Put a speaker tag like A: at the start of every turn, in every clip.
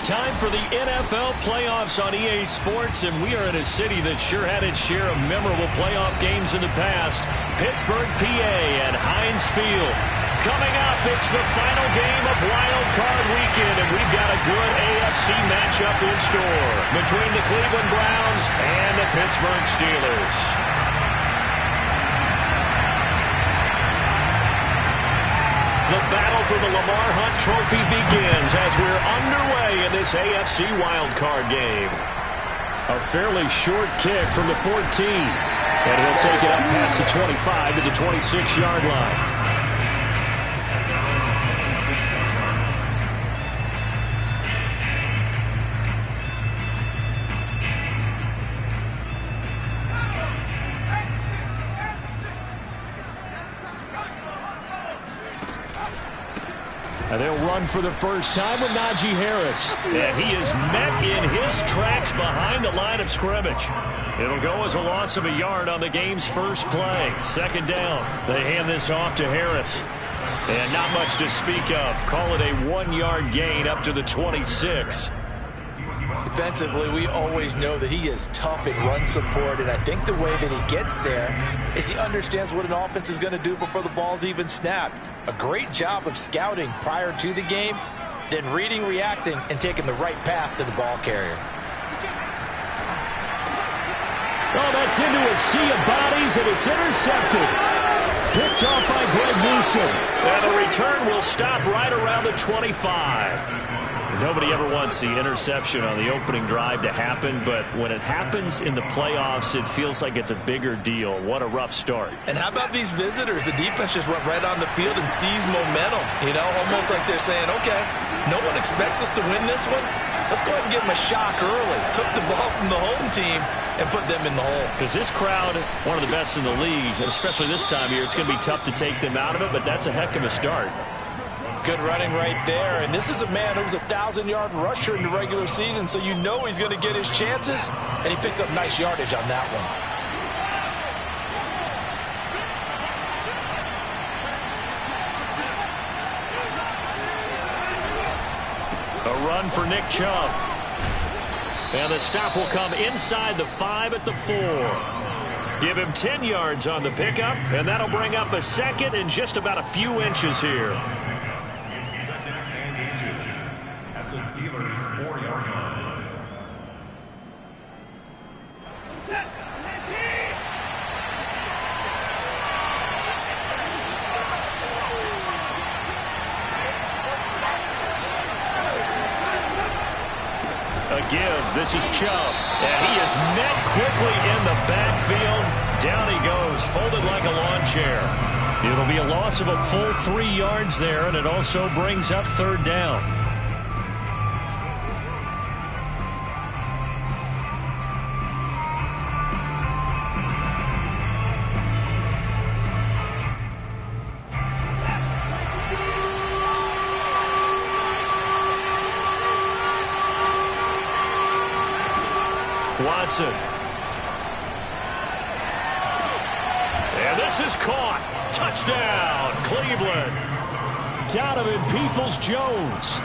A: time for the NFL playoffs on EA Sports, and we are in a city that sure had its share of memorable playoff games in the past. Pittsburgh, PA at Heinz Field. Coming up, it's the final game of Wildcard Weekend, and we've got a good AFC matchup in store between the Cleveland Browns and the Pittsburgh Steelers. The battle for the Lamar Hunt Trophy begins as we're underway in this AFC wildcard game. A fairly short kick from the 14. And he'll take it up past the 25 to the 26-yard line. And they'll run for the first time with Najee Harris. And he is met in his tracks behind the line of scrimmage. It'll go as a loss of a yard on the game's first play. Second down. They hand this off to Harris. And not much to speak of. Call it a 1-yard gain up to the 26.
B: Defensively, we always know that he is tough in run support, and I think the way that he gets there is he understands what an offense is going to do before the ball's even snapped. A great job of scouting prior to the game, then reading, reacting, and taking the right path to the ball carrier.
A: Oh, that's into a sea of bodies, and it's intercepted. Picked off by Greg Newsom. And the return will stop right around the 25. Nobody ever wants the interception on the opening drive to happen, but when it happens in the playoffs, it feels like it's a bigger deal. What a rough start.
B: And how about these visitors? The defense just went right on the field and seized momentum. You know, almost like they're saying, okay, no one expects us to win this one. Let's go ahead and give them a shock early. Took the ball from the home team and put them in the hole.
A: Because this crowd, one of the best in the league, especially this time of year, it's going to be tough to take them out of it, but that's a heck of a start.
B: Good running right there, and this is a man who's a 1,000-yard rusher in the regular season, so you know he's going to get his chances, and he picks up nice yardage on that one.
A: A run for Nick Chubb. And the stop will come inside the 5 at the 4. Give him 10 yards on the pickup, and that'll bring up a second and just about a few inches here.
C: The Steelers' 4-yard line.
A: A give. This is Chubb. And he is met quickly in the backfield. Down he goes, folded like a lawn chair. It'll be a loss of a full 3 yards there, and it also brings up third down. Watson. And this is caught. Touchdown, Cleveland. Donovan Peoples-Jones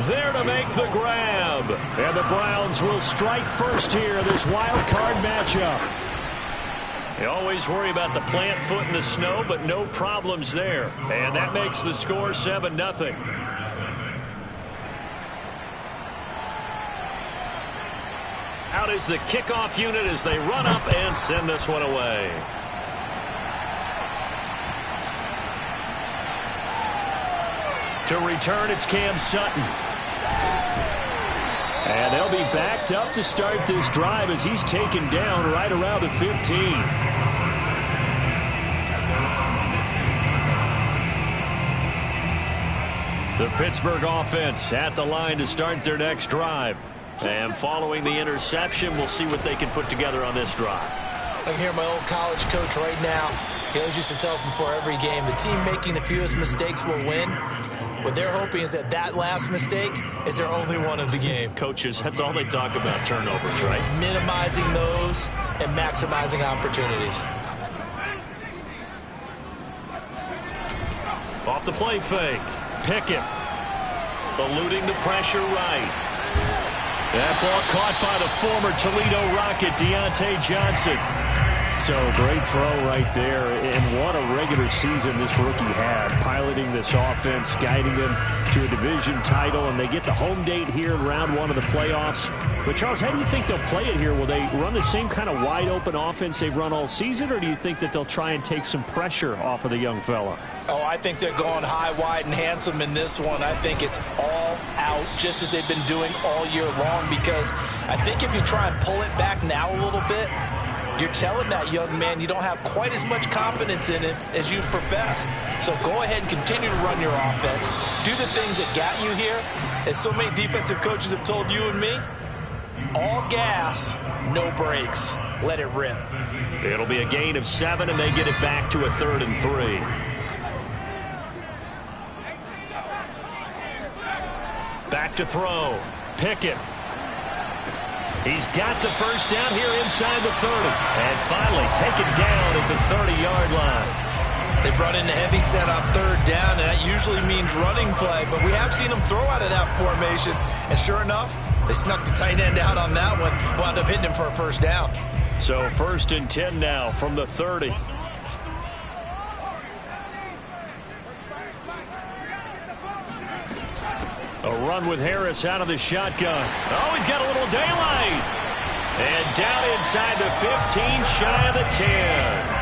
A: there to make the grab. And the Browns will strike first here, this wild card matchup. They always worry about the plant foot in the snow, but no problems there. And that makes the score 7-0. Out is the kickoff unit as they run up and send this one away. To return, it's Cam Sutton. And they'll be backed up to start this drive as he's taken down right around the 15. The Pittsburgh offense at the line to start their next drive. And following the interception, we'll see what they can put together on this drive.
B: I can hear my old college coach right now. He always used to tell us before every game, the team making the fewest mistakes will win. What they're hoping is that that last mistake is their only one of the game.
A: Coaches, that's all they talk about, turnovers, right?
B: Minimizing those and maximizing opportunities.
A: Off the play fake. Pickett eluding the pressure right. That ball caught by the former Toledo Rocket, Deontay Johnson. So great throw right there, and what a regular season this rookie had, piloting this offense, guiding them to a division title, and they get the home date here in round one of the playoffs. But Charles, how do you think they'll play it here? Will they run the same kind of wide open offense they've run all season, or do you think that they'll try and take some pressure off of the young fella?
B: Oh, I think they're going high, wide, and handsome in this one. I think it's all out, just as they've been doing all year long, because I think if you try and pull it back now a little bit, you're telling that young man you don't have quite as much confidence in it as you profess. So go ahead and continue to run your offense. Do the things that got you here. As so many defensive coaches have told you and me, all gas, no brakes. Let it rip.
A: It'll be a gain of 7, and they get it back to a 3rd and 3. Back to throw. Pickett. He's got the first down here inside the 30. And finally taken down at the 30-yard line.
B: They brought in a heavy set on 3rd down, and that usually means running play. But we have seen them throw out of that formation. And sure enough, they snuck the tight end out on that one. Wound up hitting him for a first down.
A: So 1st and 10 now from the 30. A run with Harris out of the shotgun. Oh, he's got a little daylight. And down inside the 15, shy of the 10.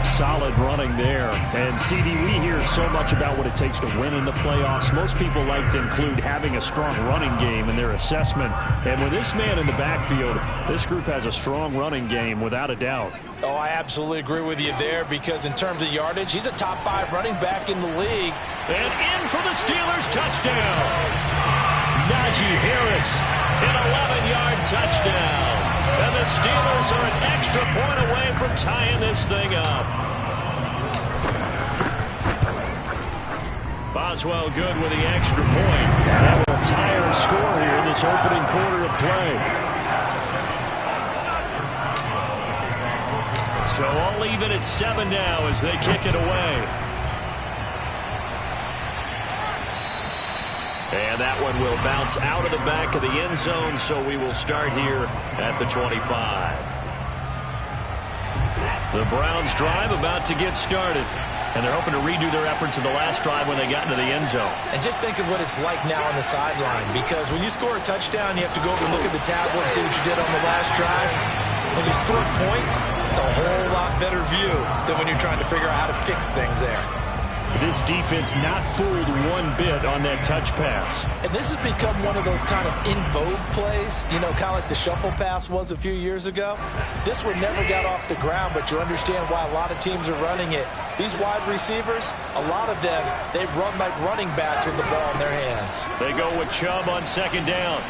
A: Solid running there. And, CD, we hear so much about what it takes to win in the playoffs. Most people like to include having a strong running game in their assessment. And with this man in the backfield, this group has a strong running game without a doubt.
B: Oh, I absolutely agree with you there, because in terms of yardage, he's a top 5 running back in the league.
A: And in for the Steelers, touchdown. Najee Harris, an 11-yard touchdown. And the Steelers are an extra point away from tying this thing up. Boswell good with the extra point. That will tie our score here in this opening quarter of play. So all even at 7 now as they kick it away. And that one will bounce out of the back of the end zone, so we will start here at the 25. The Browns drive about to get started, and they're hoping to redo their efforts in the last drive when they got into the end zone.
B: And just think of what it's like now on the sideline, because when you score a touchdown, you have to go over and look at the tablet and see what you did on the last drive. When you score points, it's a whole lot better view than when you're trying to figure out how to fix things there.
A: This defense not fooled one bit on that touch pass.
B: And this has become one of those kind of in vogue plays, you know, kind of like the shuffle pass was a few years ago. This one never got off the ground, but you understand why a lot of teams are running it. These wide receivers, a lot of them, they run like running backs with the ball in their hands.
A: They go with Chubb on 2nd down.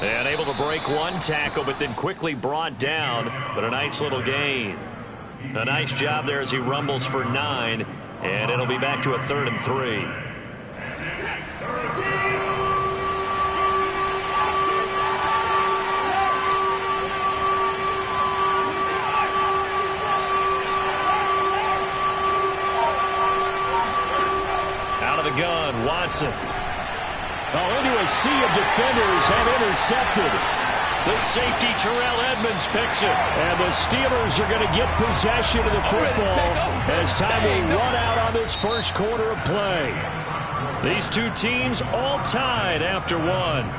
A: And able to break one tackle, but then quickly brought down. But a nice little gain. A nice job there as he rumbles for 9, and it'll be back to a 3rd and 3. Out of the gun, Watson. Oh, into a sea of defenders and intercepted. The safety, Terrell Edmonds, picks it. And the Steelers are going to get possession of the football as time will run out on this first quarter of play. These two teams all tied after 1.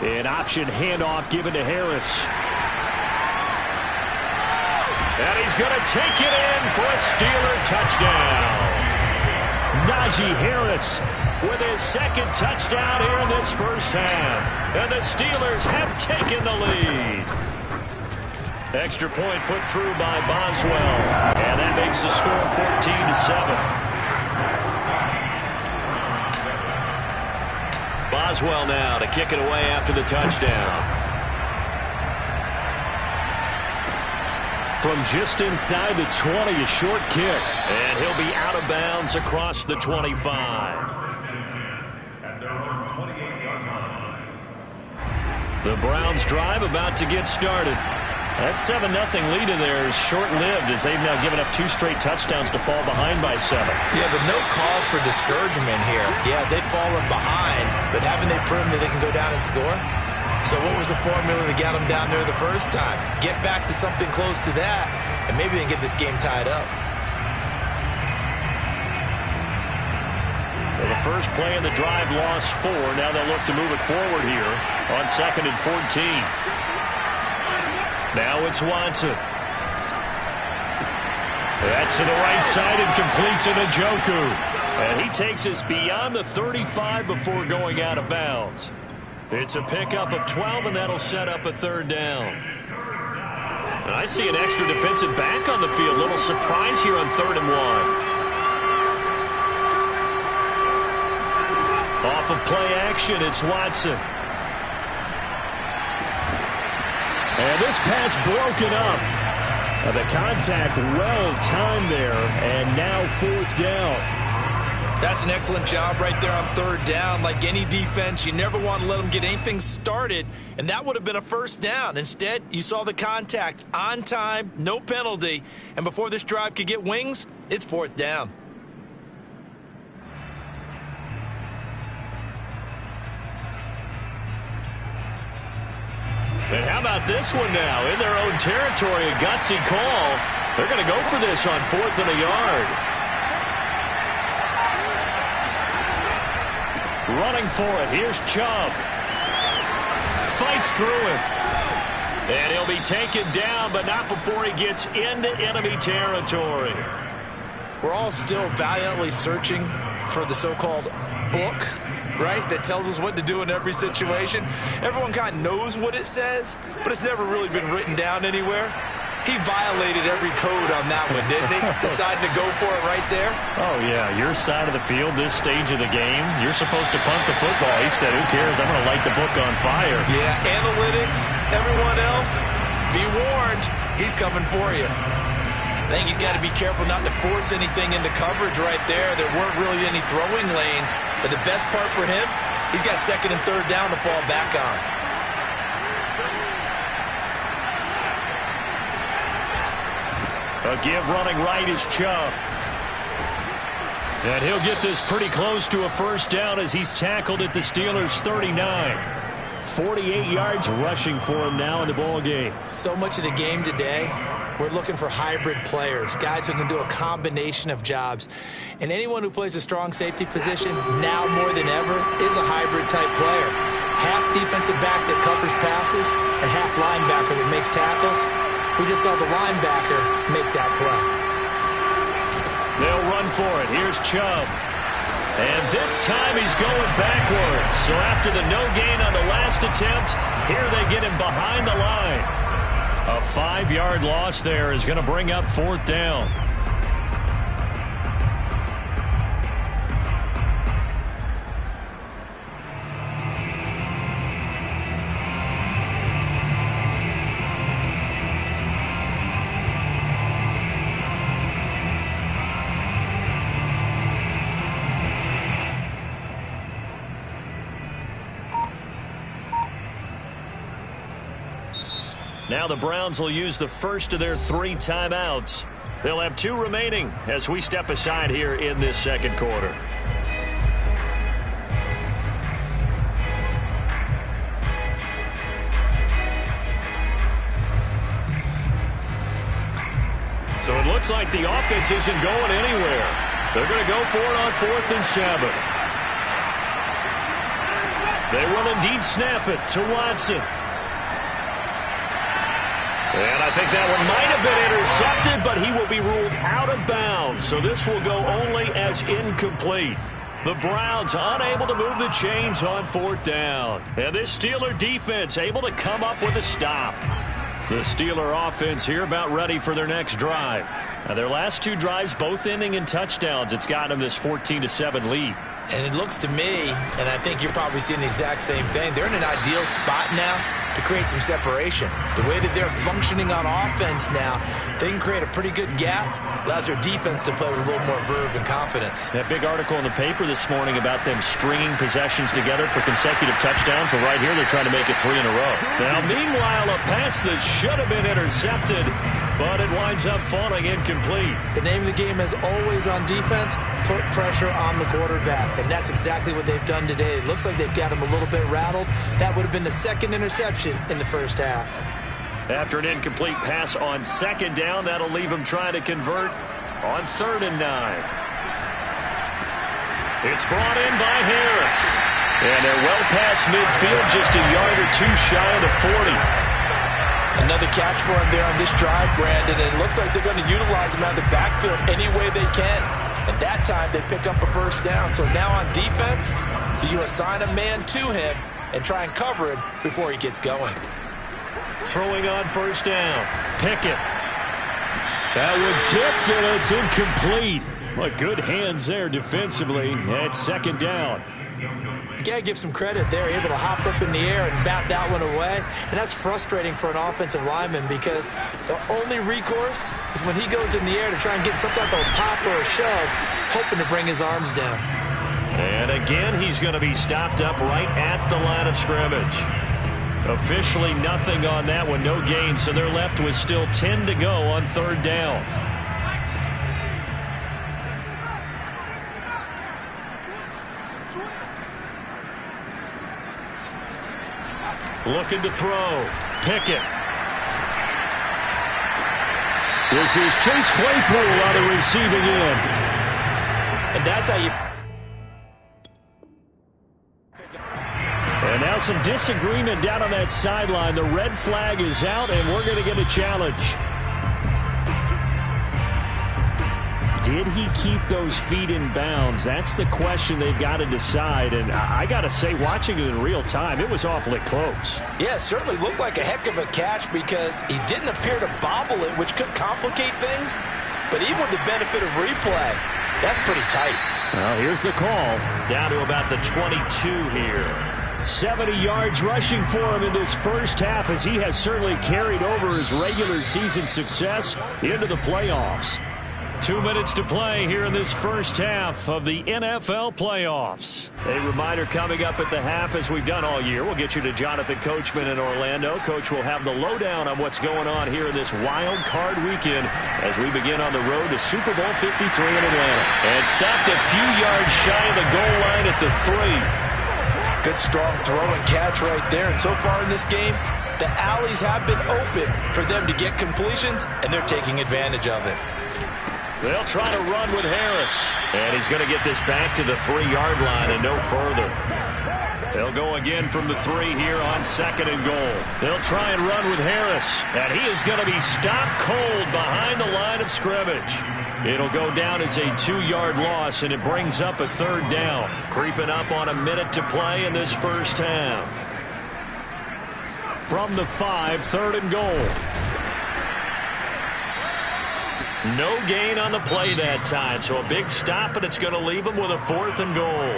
A: An option handoff given to Harris. And he's going to take it in for a Steeler touchdown. Najee Harris with his 2nd touchdown here in this first half. And the Steelers have taken the lead. Extra point put through by Boswell. And that makes the score 14-7. Boswell now to kick it away after the touchdown. From just inside the 20, a short kick. And he'll be out of bounds across the 25.
C: At their own 28-yard line.
A: The Browns drive about to get started. That 7-0 lead of theirs short-lived as they've now given up 2 straight touchdowns to fall behind by 7.
B: Yeah, but no cause for discouragement here. Yeah, they've fallen behind, but haven't they proven that they can go down and score? So what was the formula that got them down there the first time? Get back to something close to that, and maybe they can get this game tied up.
A: Well, the first play in the drive lost 4. Now they'll look to move it forward here on 2nd and 14. Now it's Watson. That's to the right side and complete to Njoku. And he takes us beyond the 35 before going out of bounds. It's a pickup of 12, and that'll set up a 3rd down. And I see an extra defensive back on the field. Little surprise here on 3rd and 1. Off of play action, it's Watson. And this pass broken up. The contact well timed there, and now 4th down.
B: That's an excellent job right there on 3rd down. Like any defense, you never want to let them get anything started, and that would have been a 1st down. Instead, you saw the contact on time, no penalty, and before this drive could get wings, it's 4th down.
A: And how about this one now? In their own territory, a gutsy call. They're going to go for this on 4th and a yard. Running for it. Here's Chubb. Fights through it. And he'll be taken down, but not before he gets into enemy territory.
B: We're all still valiantly searching for the so-called book, right, that tells us what to do in every situation. Everyone kind of knows what it says, but it's never really been written down anywhere. He violated every code on that one, didn't he? Deciding to go for it right there.
A: Oh, yeah. Your side of the field, this stage of the game, you're supposed to punt the football. He said, who cares? I'm going to light the book on fire.
B: Yeah, analytics, everyone else, be warned, he's coming for you. I think he's got to be careful not to force anything into coverage right there. There weren't really any throwing lanes, but the best part for him, he's got 2nd and 3rd down to fall back on.
A: A give running right is Chubb. And he'll get this pretty close to a 1st down as he's tackled at the Steelers' 39. 48 yards rushing for him now in the ball game.
B: So much of the game today, we're looking for hybrid players, guys who can do a combination of jobs. And anyone who plays a strong safety position, now more than ever, is a hybrid-type player. Half defensive back that covers passes and half linebacker that makes tackles. We just saw the linebacker make that play.
A: They'll run for it. Here's Chubb. And this time he's going backwards. So after the no gain on the last attempt, here they get him behind the line. A 5-yard loss there is going to bring up 4th down. Now the Browns will use the first of their 3 timeouts. They'll have 2 remaining as we step aside here in this 2nd quarter. So it looks like the offense isn't going anywhere. They're going to go for it on 4th and 7. They will indeed snap it to Watson. And I think that one might have been intercepted, but he will be ruled out of bounds. So this will go only as incomplete. The Browns unable to move the chains on 4th down. And this Steeler defense able to come up with a stop. The Steeler offense here about ready for their next drive. Now their last 2 drives both ending in touchdowns. It's got them this 14-7 lead.
B: And it looks to me, and I think you're probably seeing the exact same thing, they're in an ideal spot now to create some separation. The way that they're functioning on offense now, they can create a pretty good gap. Allows their defense to play with a little more verve and confidence.
A: That big article in the paper this morning about them stringing possessions together for consecutive touchdowns. So right here, they're trying to make it 3 in a row. Now, meanwhile, a pass that should have been intercepted, but it winds up falling incomplete.
B: The name of the game is always on defense, put pressure on the quarterback. And that's exactly what they've done today. It looks like they've got him a little bit rattled. That would have been the second interception in the first half.
A: After an incomplete pass on second down, that'll leave him trying to convert on 3rd and 9. It's brought in by Harris. And they're well past midfield, just a yard or two shy of the 40.
B: Another catch for him there on this drive, Brandon. And it looks like they're going to utilize him out of the backfield any way they can. And that time they pick up a first down. So now on defense, do you assign a man to him and try and cover him before he gets going?
A: Throwing on first down. Pickett. That one tipped, and it's incomplete. What good hands there defensively at second down.
B: You got to give some credit there. Able to hop up in the air and bat that one away. And that's frustrating for an offensive lineman because the only recourse is when he goes in the air to try and get some type of pop or a shove, hoping to bring his arms down.
A: And again, he's going to be stopped up right at the line of scrimmage. Officially nothing on that one, no gain, so they're left with still 10 to go on 3rd down. Looking to throw. Pickett. This is Chase Claypool on the receiving end.
B: And that's how you...
A: And now some disagreement down on that sideline. The red flag is out, and we're going to get a challenge. Did he keep those feet in bounds? That's the question they've got to decide. And I got to say, watching it in real time, it was awfully close.
B: Yeah, it certainly looked like a heck of a catch because he didn't appear to bobble it, which could complicate things. But even with the benefit of replay, that's pretty tight.
A: Well, here's the call. Down to about the 22 here. 70 yards rushing for him in this first half as he has certainly carried over his regular season success into the playoffs. 2 minutes to play here in this first half of the NFL playoffs. A reminder coming up at the half, as we've done all year. We'll get you to Jonathan Coachman in Orlando. Coach will have the lowdown on what's going on here in this wild card weekend as we begin on the road to Super Bowl 53 in Atlanta. And stopped a few yards shy of the goal line at the 3.
B: Good, strong throw and catch right there. And so far in this game, the alleys have been open for them to get completions, and they're taking advantage of it.
A: They'll try to run with Harris. And he's going to get this back to the 3-yard line and no further. They'll go again from the 3 here on 2nd and goal. They'll try and run with Harris. And he is going to be stopped cold behind the line of scrimmage. It'll go down as a 2-yard loss, and it brings up a 3rd down. Creeping up on a minute to play in this first half. From the 5, 3rd and goal. No gain on the play that time, so a big stop, and it's going to leave them with a 4th and goal.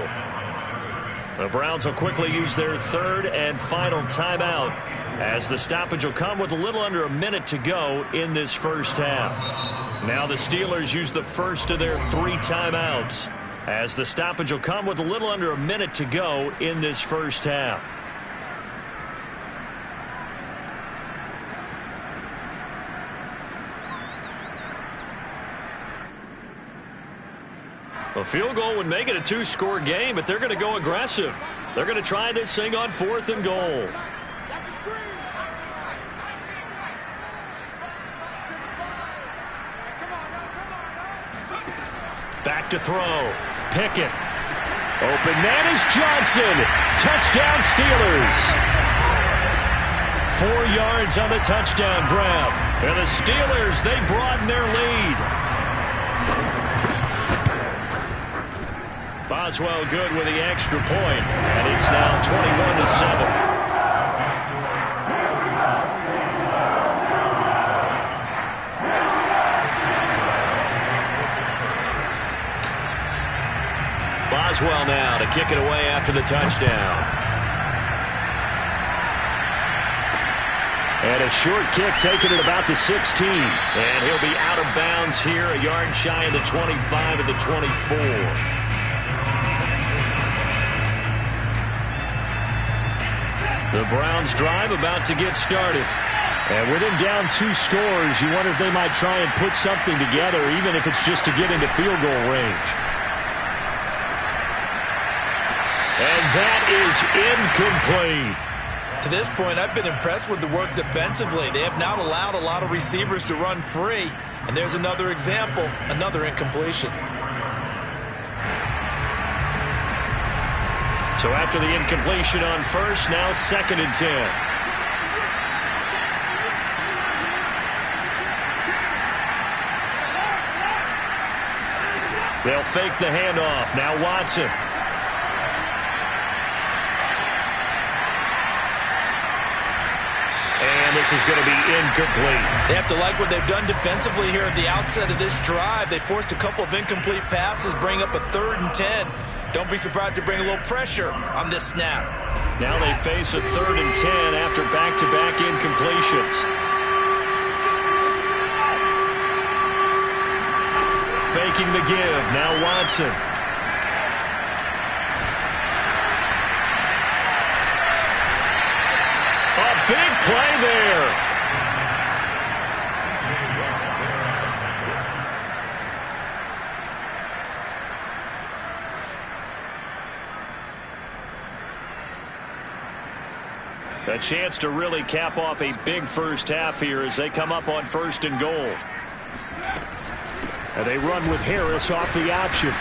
A: The Browns will quickly use their 3rd and final timeout as the stoppage will come with a little under a minute to go in this first half. Now the Steelers use the first of their 3 timeouts as the stoppage will come with a little under a minute to go in this first half. A field goal would make it a 2-score game, but they're going to go aggressive. They're going to try this thing on 4th and goal. Back to throw. Pickett. Open man is Johnson. Touchdown Steelers. 4 yards on the touchdown grab. And the Steelers, they broaden their lead. Boswell good with the extra point, and it's now 21-7. Boswell now to kick it away after the touchdown. And And a short kick taken at about the 16. And he'll be out of bounds here, a yard shy of the 25 of the 24. The Browns drive about to get started. And with him down 2 scores, you wonder if they might try and put something together, even if it's just to get into field goal range. And that is incomplete.
B: To this point, I've been impressed with the work defensively. They have not allowed a lot of receivers to run free. And there's another example, another incompletion.
A: So after the incompletion on first, now 2nd and 10. They'll fake the handoff. Now Watson. And this is going to be incomplete.
B: They have to like what they've done defensively here at the outset of this drive. They forced a couple of incomplete passes, bring up a 3rd and 10. Don't be surprised to bring a little pressure on this snap.
A: Now they face a 3rd and 10 after back-to-back incompletions. Faking the give. Now Watson. A big play there. A chance to really cap off a big first half here as they come up on 1st and goal. And they run with Harris off the option.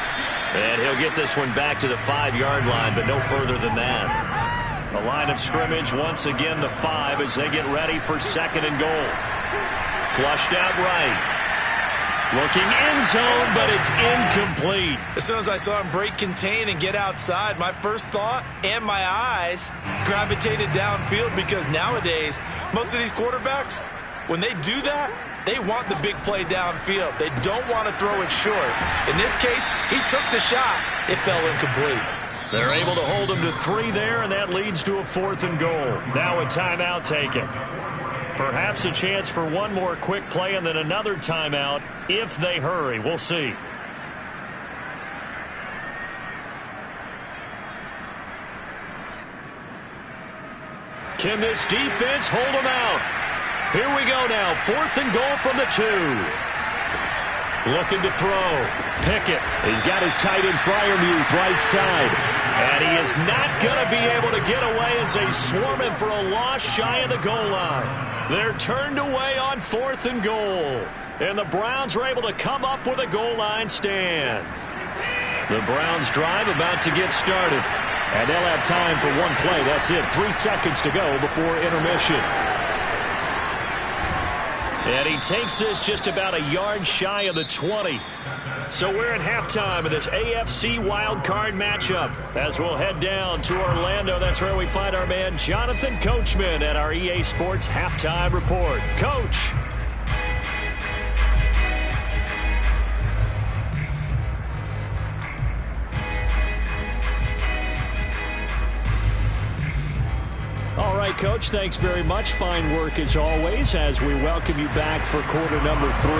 A: And he'll get this one back to the 5-yard line, but no further than that. The line of scrimmage, once again, the 5 as they get ready for 2nd and goal. Flushed out right. Looking end zone, but it's incomplete.
B: As soon as I saw him break contain and get outside, my first thought and my eyes gravitated downfield, because nowadays, most of these quarterbacks, when they do that, they want the big play downfield. They don't want to throw it short. In this case, he took the shot. It fell incomplete.
A: They're able to hold him to 3 there, and that leads to a 4th and goal. Now a timeout taken. Perhaps a chance for one more quick play and then another timeout if they hurry. We'll see. Can this defense hold them out? Here we go now. 4th and goal from the 2. Looking to throw. Pickett. He's got his tight end Freiermuth right side. And he is not going to be able to get away as they swarm him for a loss shy of the goal line. They're turned away on 4th and goal. And the Browns are able to come up with a goal line stand. The Browns drive about to get started. And they'll have time for one play. That's it. 3 seconds to go before intermission. And he takes this just about a yard shy of the 20. So we're at halftime of this AFC Wildcard matchup. As we'll head down to Orlando, that's where we find our man Jonathan Coachman at our EA Sports Halftime Report. Coach. All right, Coach, thanks very much. Fine work as always as we welcome you back for quarter number 3.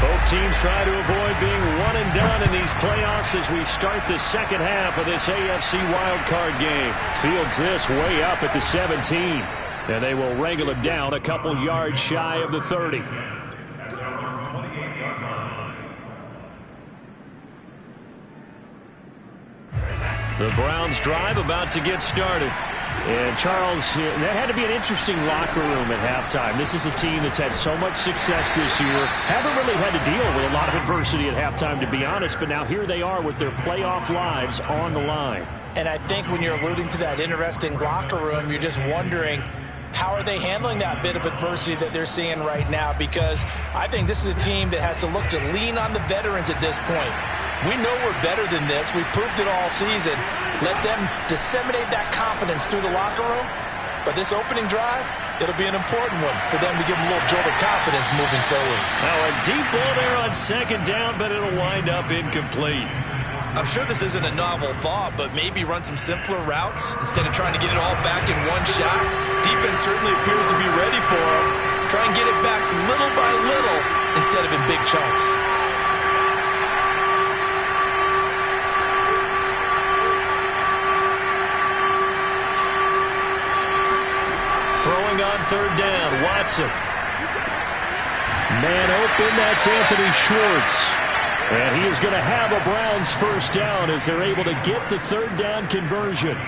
A: Both teams try to avoid being one and done in these playoffs as we start the second half of this AFC wildcard game. Fields this way up at the 17. And they will wrangle him down a couple yards shy of the 30. The Browns drive about to get started. And Charles, that had to be an interesting locker room at halftime. This is a team that's had so much success this year. Haven't really had to deal with a lot of adversity at halftime, to be honest. But now here they are with their playoff lives on the line.
B: And I think when you're alluding to that interesting locker room, you're just wondering, how are they handling that bit of adversity that they're seeing right now? Because I think this is a team that has to look to lean on the veterans at this point. We know we're better than this. We've proved it all season. Let them disseminate that confidence through the locker room. But this opening drive, it'll be an important one for them to give them a little jolt of confidence moving forward.
A: Now a deep ball there on 2nd down, but it'll wind up incomplete.
B: I'm sure this isn't a novel thought, but maybe run some simpler routes instead of trying to get it all back in one shot. Defense certainly appears to be ready for him. Try and get it back little by little instead of in big chunks.
A: Throwing on third down, Watson. Man open, that's Anthony Schwartz. And he is going to have a Browns first down as they're able to get the third down conversion.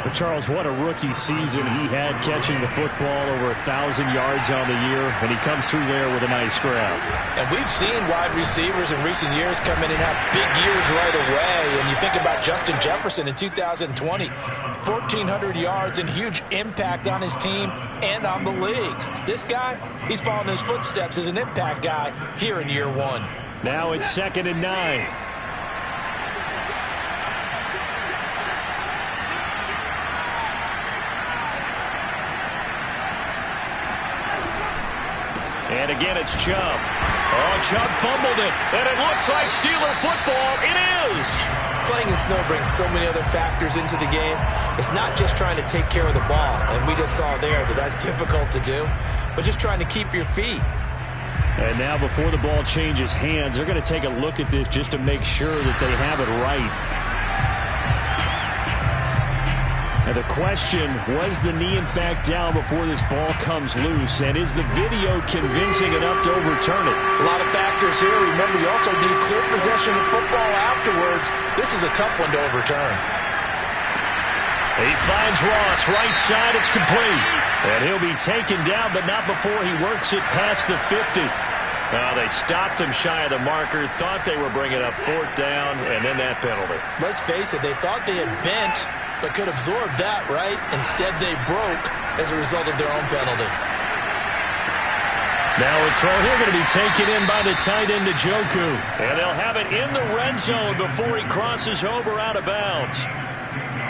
A: But Charles, what a rookie season he had catching the football, over 1,000 yards on the year, and he comes through there with a nice grab.
B: And we've seen wide receivers in recent years come in and have big years right away. And you think about Justin Jefferson in 2020, 1,400 yards and huge impact on his team and on the league. This guy, he's following his footsteps as an impact guy here in year one.
A: Now it's 2nd and 9. And again, it's Chubb. Oh, Chubb fumbled it, and it looks like Steeler football. It is.
B: Playing in snow brings so many other factors into the game. It's not just trying to take care of the ball, and we just saw there that that's difficult to do, but just trying to keep your feet.
A: And now before the ball changes hands, they're going to take a look at this just to make sure that they have it right. And the question, was the knee in fact down before this ball comes loose? And is the video convincing enough to overturn it?
B: A lot of factors here. Remember, you also need clear possession of football afterwards. This is a tough one to overturn.
A: He finds Ross, right side, it's complete. And he'll be taken down, but not before he works it past the 50. They stopped him shy of the marker, thought they were bringing up 4th down, and then that penalty.
B: Let's face it, they thought they had bent, but could absorb that, right? Instead, they broke as a result of their own penalty.
A: Now a throw here going to be taken in by the tight end, Njoku. And they'll have it in the red zone before he crosses over out of bounds.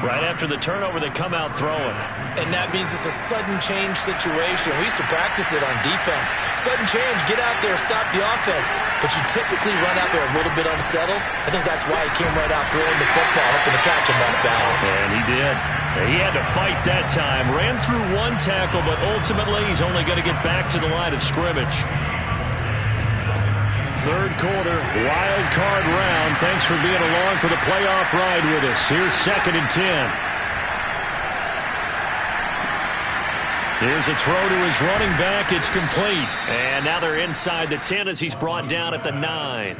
A: Right after the turnover, they come out throwing.
B: And that means it's a sudden change situation. We used to practice it on defense. Sudden change, get out there, stop the offense. But you typically run out there a little bit unsettled. I think that's why he came right out throwing the football, hoping to catch him off balance.
A: And he did. He had to fight that time. Ran through one tackle, but ultimately he's only going to get back to the line of scrimmage. Third quarter, wild card round. Thanks for being along for the playoff ride with us. Here's 2nd and 10. Here's a throw to his running back. It's complete. And now they're inside the 10 as he's brought down at the 9.
C: A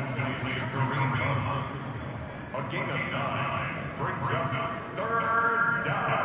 C: gain of 9 brings up 3rd down.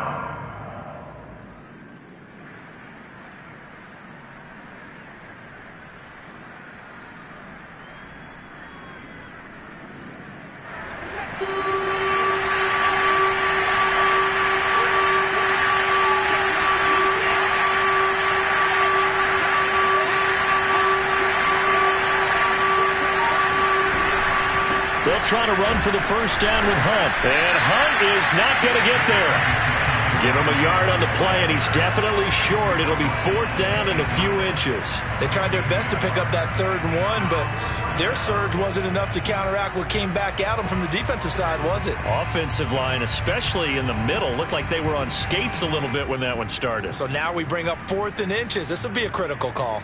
A: They'll try to run for the first down with Hunt. And Hunt is not going to get there. Give him a yard on the play, and he's definitely short. It'll be 4th down and a few inches.
B: They tried their best to pick up that 3rd and 1, but their surge wasn't enough to counteract what came back at them from the defensive side, was it?
A: Offensive line, especially in the middle, looked like they were on skates a little bit when that one started.
B: So now we bring up 4th and inches. This will be a critical call.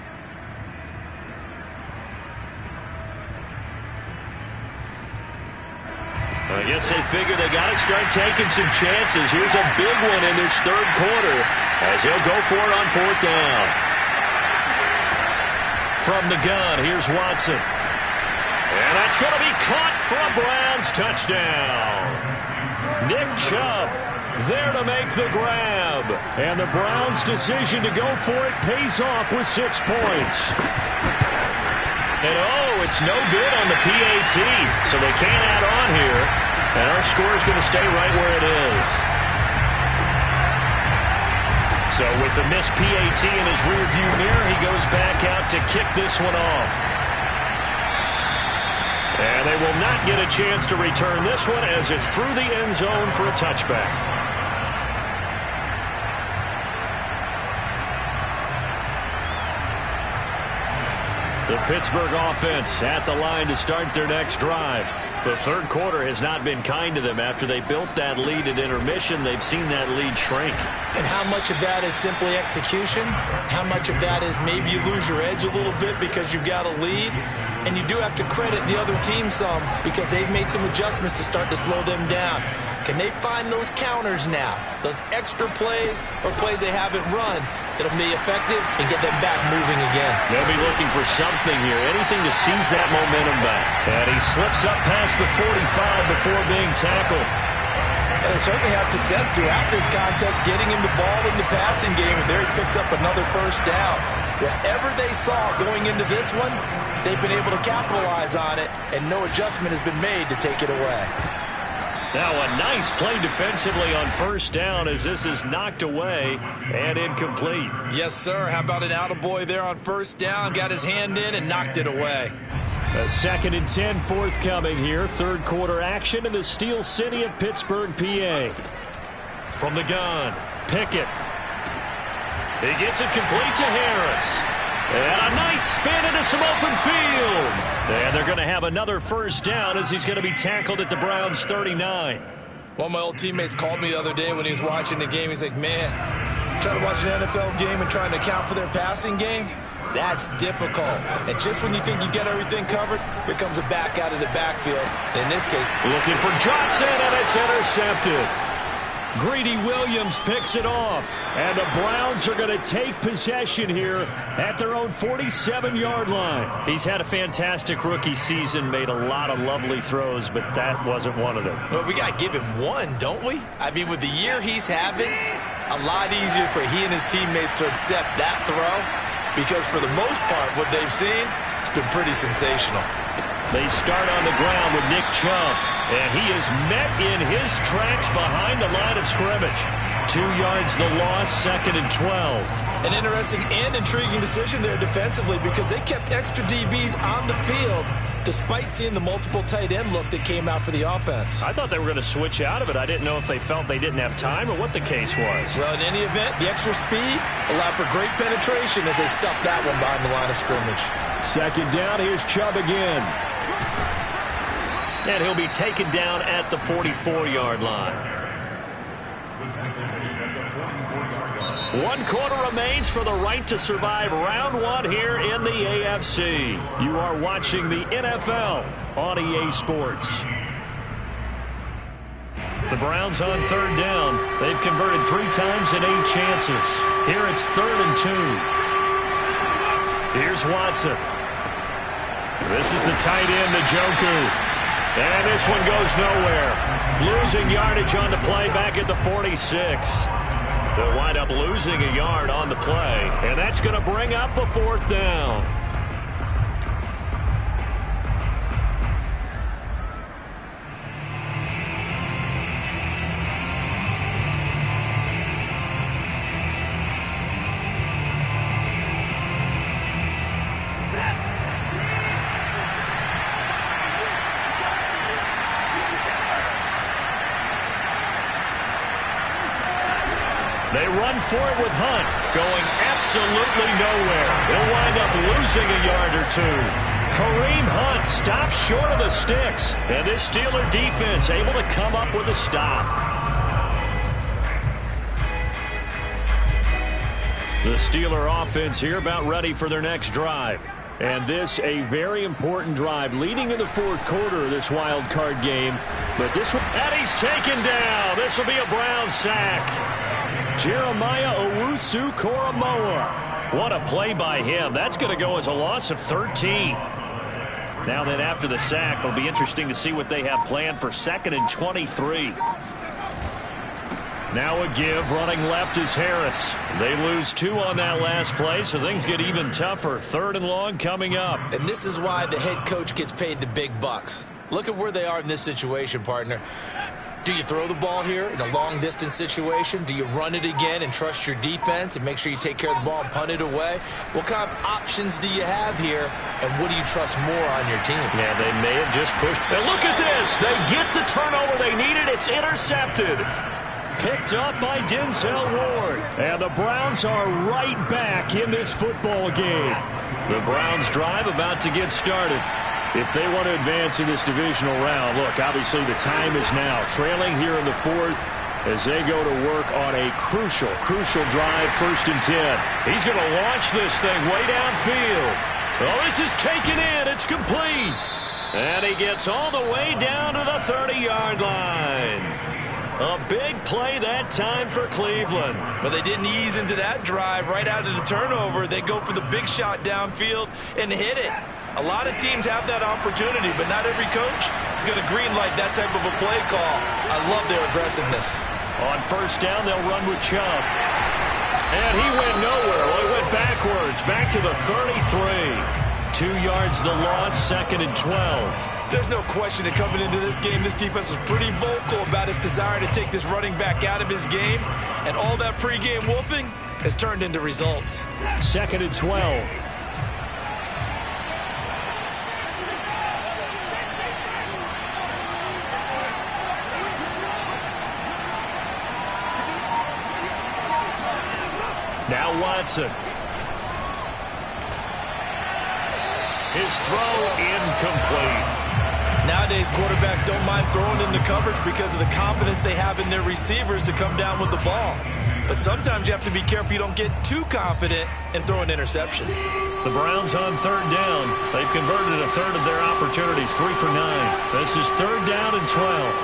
A: I guess they figure they got to start taking some chances. Here's a big one in this 3rd quarter as he'll go for it on 4th down. From the gun, here's Watson. And that's going to be caught for a Browns touchdown. Nick Chubb there to make the grab. And the Browns' decision to go for it pays off with 6 points. And it's no good on the PAT, so they can't add on here. And our score is going to stay right where it is. So with the missed PAT in his rearview mirror, he goes back out to kick this one off. And they will not get a chance to return this one as it's through the end zone for a touchback. The Pittsburgh offense at the line to start their next drive. The third quarter has not been kind to them. After they built that lead at intermission, they've seen that lead shrink.
B: And how much of that is simply execution? How much of that is maybe you lose your edge a little bit because you've got a lead? And you do have to credit the other team some because they've made some adjustments to start to slow them down. Can they find those counters now, those extra plays or plays they haven't run that'll be effective and get them back moving again?
A: They'll be looking for something here, anything to seize that momentum back. And he slips up past the 45 before being tackled.
B: And they certainly had success throughout this contest getting him the ball in the passing game, and there he picks up another first down. Whatever they saw going into this one, they've been able to capitalize on it, and no adjustment has been made to take it away.
A: Now a nice play defensively on first down as this is knocked away and incomplete.
B: Yes, sir. How about an attaboy there on first down? Got his hand in and knocked it away.
A: A 2nd and 10 forthcoming here. Third quarter action in the Steel City of Pittsburgh, PA. From the gun, Pickett. He gets it complete to Harris. And a nice spin into some open field. And they're going to have another first down as he's going to be tackled at the Browns' 39.
B: One of my old teammates called me the other day when he was watching the game. He's like, man, trying to watch an NFL game and trying to account for their passing game, that's difficult. And just when you think you get everything covered, here comes a back out of the backfield. And in this case,
A: looking for Johnson, and it's intercepted. Greedy Williams picks it off, and the Browns are going to take possession here at their own 47-yard line. He's had a fantastic rookie season, made a lot of lovely throws, but that wasn't one of them.
B: Well, we got to give him one, don't we? I mean, with the year he's having, a lot easier for he and his teammates to accept that throw, because for the most part, what they've seen, it's been pretty sensational.
A: They start on the ground with Nick Chubb, and he is met in his tracks behind the line of scrimmage. 2 yards the loss, 2nd and 12.
B: An interesting and intriguing decision there defensively because they kept extra DBs on the field despite seeing the multiple tight end look that came out for the offense.
A: I thought they were going to switch out of it. I didn't know if they felt they didn't have time or what the case was.
B: Well, in any event, the extra speed allowed for great penetration as they stuffed that one behind the line of scrimmage.
A: 2nd down, here's Chubb again. And he'll be taken down at the 44-yard line. 1 quarter remains for the right to survive round 1 here in the AFC. You are watching the NFL on EA Sports. The Browns on 3rd down. They've converted 3 times in 8 chances. Here it's 3rd and 2. Here's Watson. This is the tight end, Njoku. And this one goes nowhere. Losing yardage on the play back at the 46. They'll wind up losing a yard on the play. And that's going to bring up a 4th down. They run for it with Hunt, going absolutely nowhere. They'll wind up losing a yard or 2. Kareem Hunt stops short of the sticks. And this Steeler defense able to come up with a stop. The Steeler offense here about ready for their next drive. And this a very important drive leading in the 4th quarter of this wild card game. But this one, and he's taken down. This will be a Brown sack. Jeremiah Owusu-Koramoah. What a play by him. That's going to go as a loss of 13. Now then, after the sack, it'll be interesting to see what they have planned for 2nd and 23. Now a give. Running left is Harris. They lose 2 on that last play, so things get even tougher. 3rd and long coming up.
B: And this is why the head coach gets paid the big bucks. Look at where they are in this situation, partner. Do you throw the ball here in a long-distance situation? Do you run it again and trust your defense and make sure you take care of the ball and punt it away? What kind of options do you have here, and what do you trust more on your team?
A: Yeah, they may have just pushed. And look at this. They get the turnover they needed. It's intercepted. Picked up by Denzel Ward. And the Browns are right back in this football game. The Browns drive about to get started. If they want to advance in this divisional round, look, obviously the time is now. Trailing here in the fourth as they go to work on a crucial drive, 1st and 10. He's going to launch this thing way downfield. Oh, this is taken in. It's complete. And he gets all the way down to the 30-yard line. A big play that time for Cleveland.
B: But they didn't ease into that drive right out of the turnover. They go for the big shot downfield and hit it. A lot of teams have that opportunity, but not every coach is going to greenlight that type of a play call. I love their aggressiveness.
A: On 1st down, they'll run with Chubb. And he went nowhere. Well, he went backwards, back to the 33. 2 yards the loss, 2nd and 12.
B: There's no question that coming into this game, this defense was pretty vocal about its desire to take this running back out of his game. And all that pregame wolfing has turned into results.
A: 2nd and 12. Now Watson. His throw incomplete.
B: Nowadays, quarterbacks don't mind throwing into coverage because of the confidence they have in their receivers to come down with the ball. But sometimes you have to be careful you don't get too confident and throw an interception.
A: The Browns on 3rd down. They've converted a third of their opportunities, 3 for 9. This is 3rd down and 12.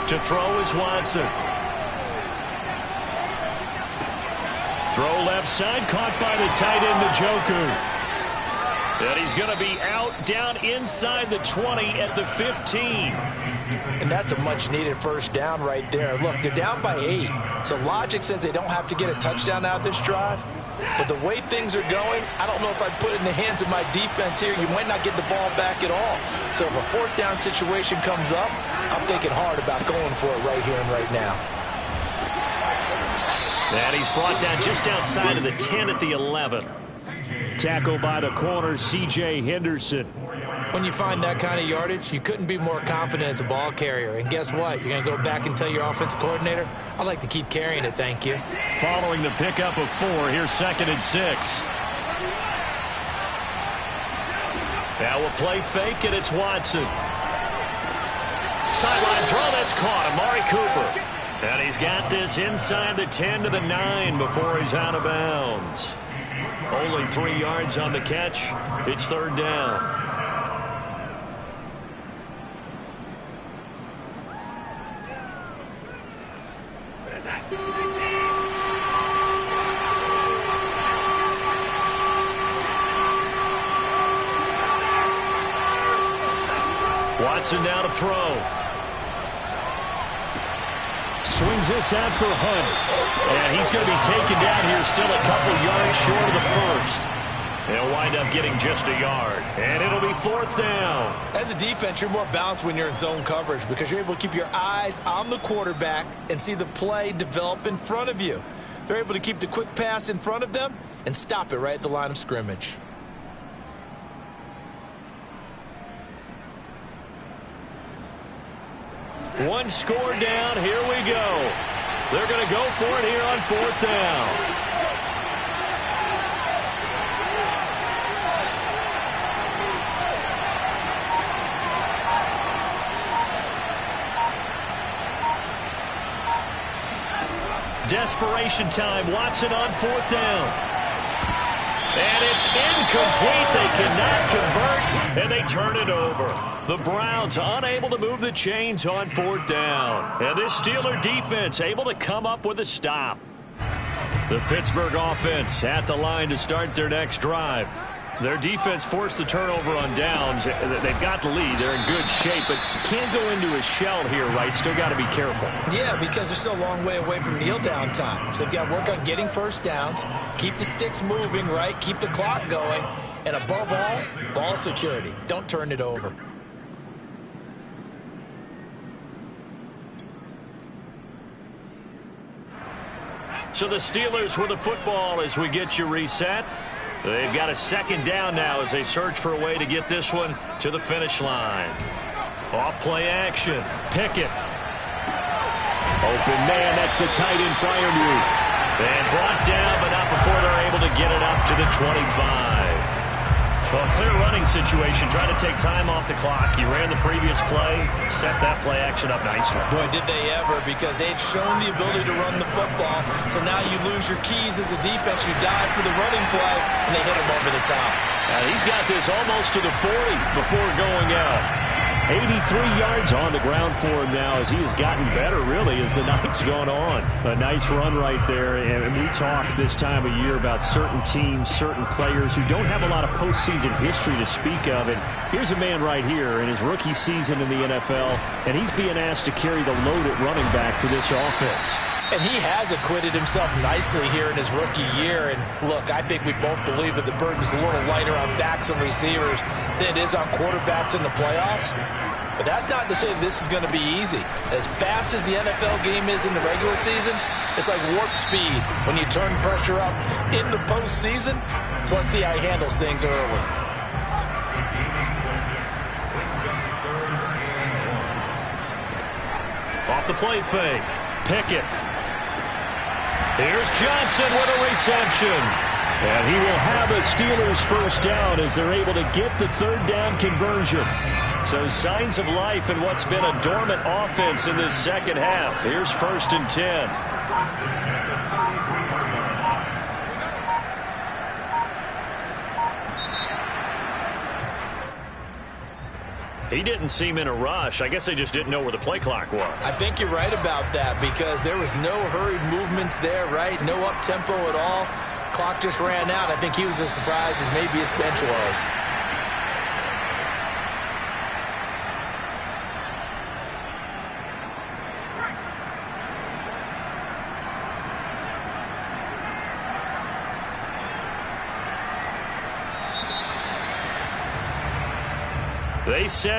A: To throw is Watson. Throw left side, caught by the tight end, Njoku. And he's going to be out down inside the 20 at the 15.
B: And that's a much-needed 1st down right there. Look, they're down by 8. So logic says they don't have to get a touchdown out of this drive. But the way things are going, I don't know if I'd put it in the hands of my defense here. You might not get the ball back at all. So if a 4th down situation comes up, I'm thinking hard about going for it right here and right now.
A: And he's brought down just outside of the 10 at the 11. Tackle by the corner, C.J. Henderson.
B: When you find that kind of yardage, you couldn't be more confident as a ball carrier. And guess what? You're going to go back and tell your offensive coordinator, I'd like to keep carrying it, thank you.
A: Following the pickup of 4, here's 2nd and 6. Now we'll play fake, and it's Watson. Sideline throw, that's caught. Amari Cooper. And he's got this inside the 10 to the 9 before he's out of bounds. Only 3 yards on the catch. It's 3rd down. Watson now to throw. Swings this out for Hunt. And he's going to be taken down here, still a couple yards short of the 1st. They'll wind up getting just a yard. And it'll be 4th down.
B: As a defense, you're more balanced when you're in zone coverage because you're able to keep your eyes on the quarterback and see the play develop in front of you. They're able to keep the quick pass in front of them and stop it right at the line of scrimmage.
A: One score down. Here we go. They're going to go for it here on 4th down. Desperation time. Watson on 4th down. And it's incomplete. They cannot convert, and they turn it over. The Browns unable to move the chains on 4th down. And this Steeler defense able to come up with a stop. The Pittsburgh offense at the line to start their next drive. Their defense forced the turnover on downs. They've got the lead. They're in good shape, but can't go into a shell here, right? Still got to be careful.
B: Yeah, because they're still a long way away from kneel down time. So they've got to work on getting 1st downs, keep the sticks moving, right? Keep the clock going. And above all, ball security. Don't turn it over.
A: So the Steelers with the football as we get you reset. They've got a 2nd down now as they search for a way to get this one to the finish line. Off play action. Pickett. Open man, that's the tight end Freiermuth. And brought down, but not before they're able to get it up to the 25. Well, clear running situation. Trying to take time off the clock. He ran the previous play, set that play action up nicely.
B: Boy, did they ever, because they'd shown the ability to run the football. So now you lose your keys as a defense. You dive for the running play, and they hit him over the top.
A: He's got this almost to the 40 before going out. 83 yards on the ground for him now as he has gotten better, really, as the night's gone on. A nice run right there. And we talk this time of year about certain teams, certain players who don't have a lot of postseason history to speak of. And here's a man right here in his rookie season in the NFL, and he's being asked to carry the load at running back for this offense.
B: And he has acquitted himself nicely here in his rookie year. And look, I think we both believe that the burden's a little lighter on backs and receivers than it is on quarterbacks in the playoffs. But that's not to say this is going to be easy. As fast as the NFL game is in the regular season, it's like warp speed when you turn pressure up in the postseason. So let's see how he handles things early.
A: Off the play fake. Pickett. Here's Johnson with a reception. And he will have a Steelers first down as they're able to get the third down conversion. So signs of life in what's been a dormant offense in this second half. Here's 1st and 10. He didn't seem in a rush. I guess they just didn't know where the play clock was.
B: I think you're right about that because there was no hurried movements there, right? No up-tempo at all. Clock just ran out. I think he was as surprised as maybe his bench was.
A: They said